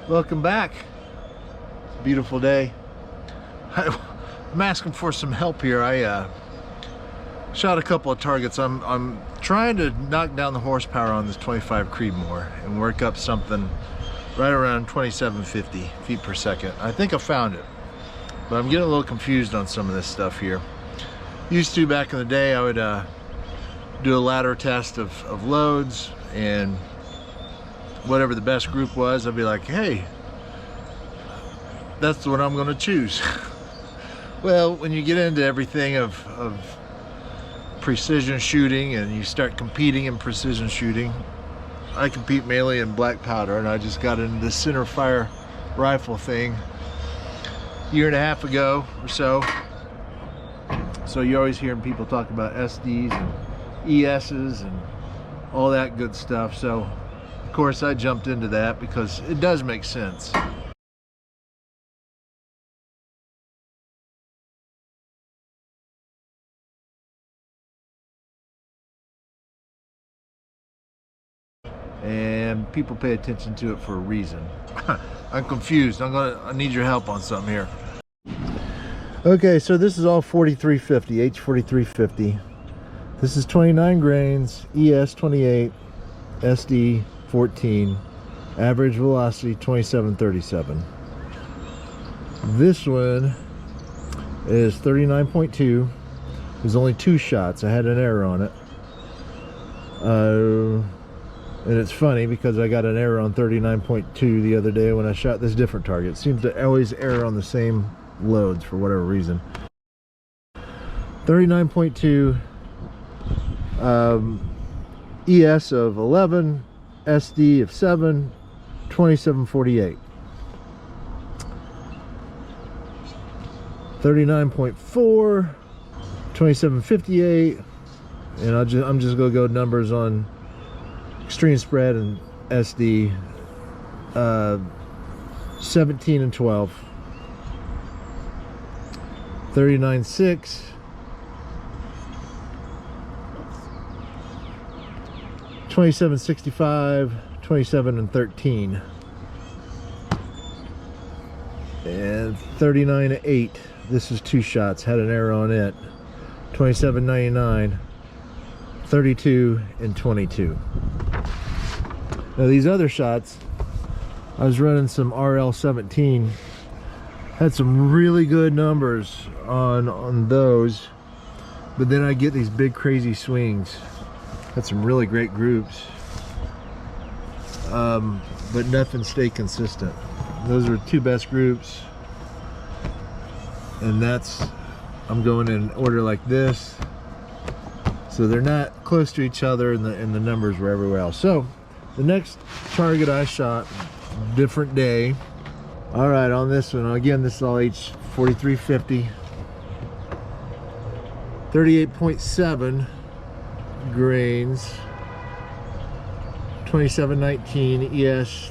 Welcome back. Beautiful day. I'm asking for some help here. I shot a couple of targets. I'm trying to knock down the horsepower on this 25 Creedmoor and work up something right around 2750 feet per second. I think I found it, but I'm getting a little confused on some of this stuff here. Used to, back in the day, I would do a ladder test of loads, and whatever the best group was, I'd be like, hey, that's the one I'm going to choose. Well, when you get into everything of precision shooting and you start competing in precision shooting, I compete mainly in black powder, and I just got into the center fire rifle thing a year and a half ago or so. So you're always hearing people talk about SDs and ESs and all that good stuff. So of course I jumped into that because it does make sense. And people pay attention to it for a reason. I'm confused. I need your help on something here. Okay, so this is all 4350, H4350. This is 29 grains, ES 28, SD 14, average velocity 2737. This one is 39.2. There's only 2 shots. I had an error on it. And it's funny because I got an error on 39.2 the other day when I shot this different target. It seems to always error on the same loads for whatever reason. 39.2, ES of 11, SD of 7, 2748. 39.4, 2758, and I'm just gonna go numbers on extreme spread and SD. 17 and 12. 39.6, 27.65, 27 and 13, and 39.8. This is 2 shots, had an error on it. 27.99, 32 and 22. Now these other shots, I was running some RL17, had some really good numbers on those, but then I get these big crazy swings. Had some really great groups, but nothing stayed consistent. Those are 2 best groups, and I'm going in order like this, so they're not close to each other, and the numbers were everywhere else. So the next target I shot, different day. All right, on this one, again, this is all H4350, 38.7 grains, 2719, ES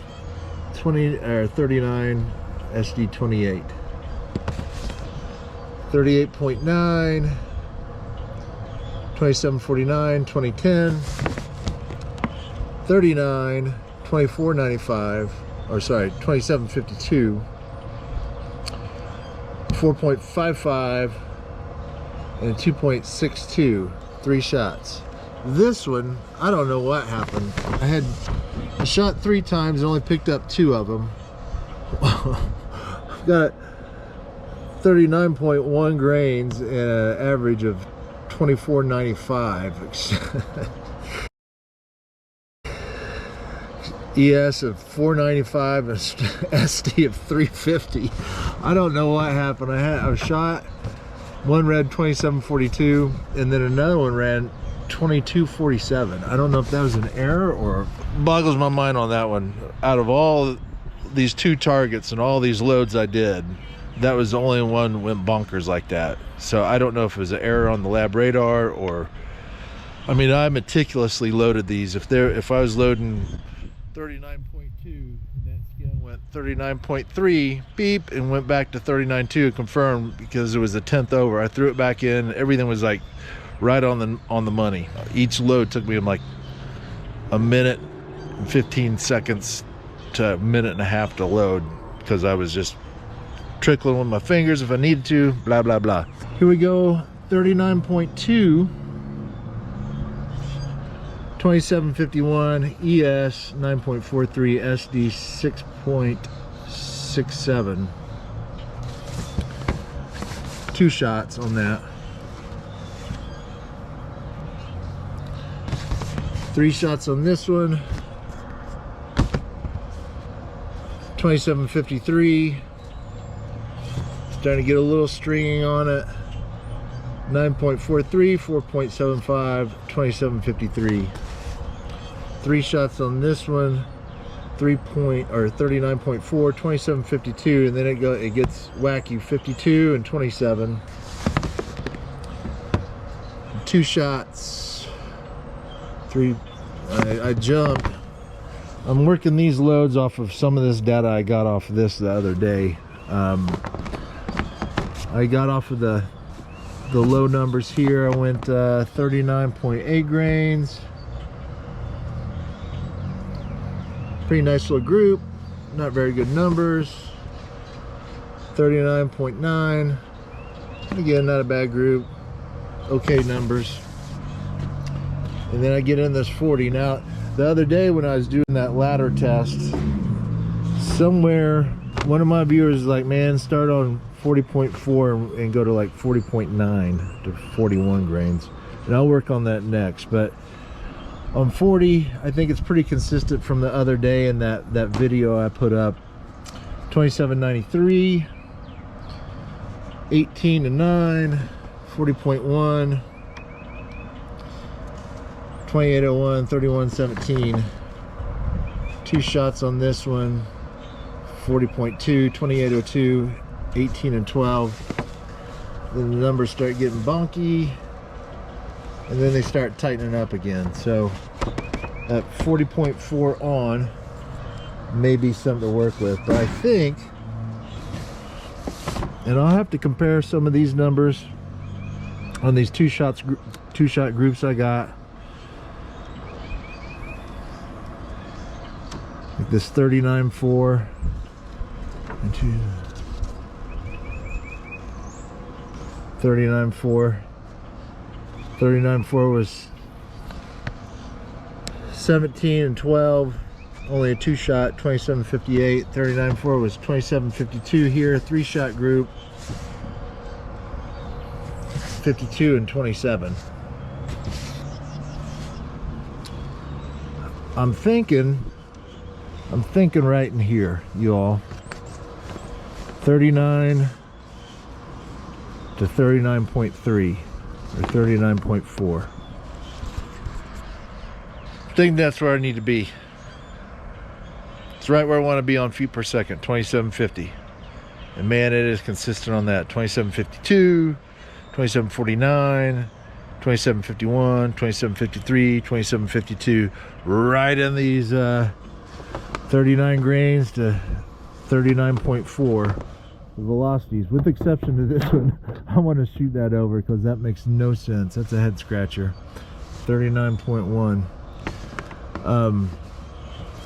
20 or 39, SD 28, 38.9, 2749, 2010, 39, 2495. Or sorry, 2752, 4.55, and 2.62. 3 shots. This one, I don't know what happened. I shot 3 times and only picked up 2 of them. I've got 39.1 grains and an average of 2495. ES of 495 and SD of 350. I don't know what happened. I was shot. One read 2742, and then another one ran 2247. I don't know if that was an error or boggles my mind on that one. Out of all these 2 targets and all these loads I did, that was the only one that went bonkers like that. So I don't know if it was an error on the lab radar or, I mean, I meticulously loaded these. If I was loading 39.2, that scale went 39.3, beep, and went back to 39.2, confirmed, because it was the 10th over. I threw it back in, everything was like right on the money. Each load took me like a minute and 15 seconds to a minute and a half to load because I was just trickling with my fingers if I needed to, blah blah blah. Here we go, 39.2 2751 ES 9.43 SD 6.67. 2 shots on that. 3 shots on this one. 2753. Starting to get a little stringing on it. 9.43, 4.75, 2753. 3 shots on this one. 39.4, 2752, and then it gets wacky, 52 and 27. 2 shots. 3. I jumped. I'm working these loads off of some of this data I got off of this the other day. I got off of the low numbers here. I went 39.8 grains. Pretty nice little group, not very good numbers. 39.9, again, not a bad group, okay numbers. And then I get in this 40. Now, the other day when I was doing that ladder test, somewhere one of my viewers was like, man, start on 40.4 and go to like 40.9 to 41 grains. And I'll work on that next. But on 40, I think it's pretty consistent from the other day in that video I put up. 2793, 18 to 9, 40.1, 2801, 3117. 2 shots on this one. 40.2, 2802, 18 and 12. Then the numbers start getting bonky, and then they start tightening up again. So at 40.4 on may be something to work with. But I think, and I'll have to compare some of these numbers on these two shot groups I got. Like this 39.4 and 39.4. 39.4 was 17 and 12, only a 2 shot, 27.58. 39.4 was 27.52 here, 3 shot group, 52 and 27. I'm thinking right in here, you all. 39 to 39.3 or 39.4. I think that's where I need to be. It's right where I want to be on feet per second, 2750. And man, it is consistent on that. 2752, 2749, 2751, 2753, 2752. Right in these 39 grains to 39.4 velocities, with exception to this one. I want to shoot that over because that makes no sense. That's a head scratcher. 39.1.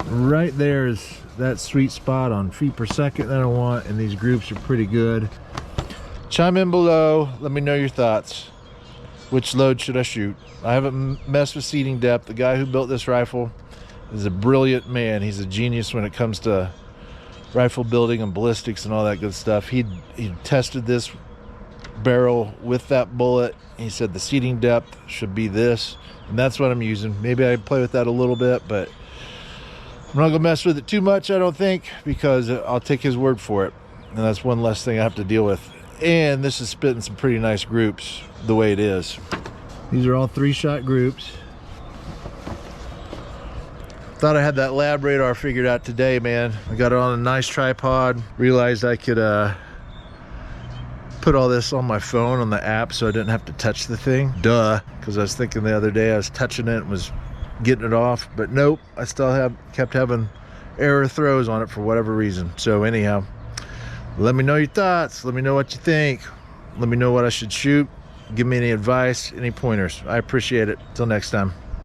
Right there is that sweet spot on feet per second that I want, and these groups are pretty good. Chime in below, let me know your thoughts. Which load should I shoot? I haven't messed with seating depth. The guy who built this rifle is a brilliant man. He's a genius when it comes to rifle building and ballistics and all that good stuff. He tested this barrel with that bullet. He said the seating depth should be this, and that's what I'm using. Maybe I play with that a little bit, but I'm not gonna mess with it too much, I don't think, because I'll take his word for it, and that's one less thing I have to deal with. And this is spitting some pretty nice groups the way it is. These are all 3-shot groups. Thought I had that lab radar figured out today, man. I got it on a nice tripod. Realized I could put all this on my phone on the app so I didn't have to touch the thing. Duh, because I was thinking the other day I was touching it and was getting it off, but nope, I still kept having error throws on it for whatever reason. So anyhow, let me know your thoughts. Let me know what you think. Let me know what I should shoot. Give me any advice, any pointers. I appreciate it. Till next time.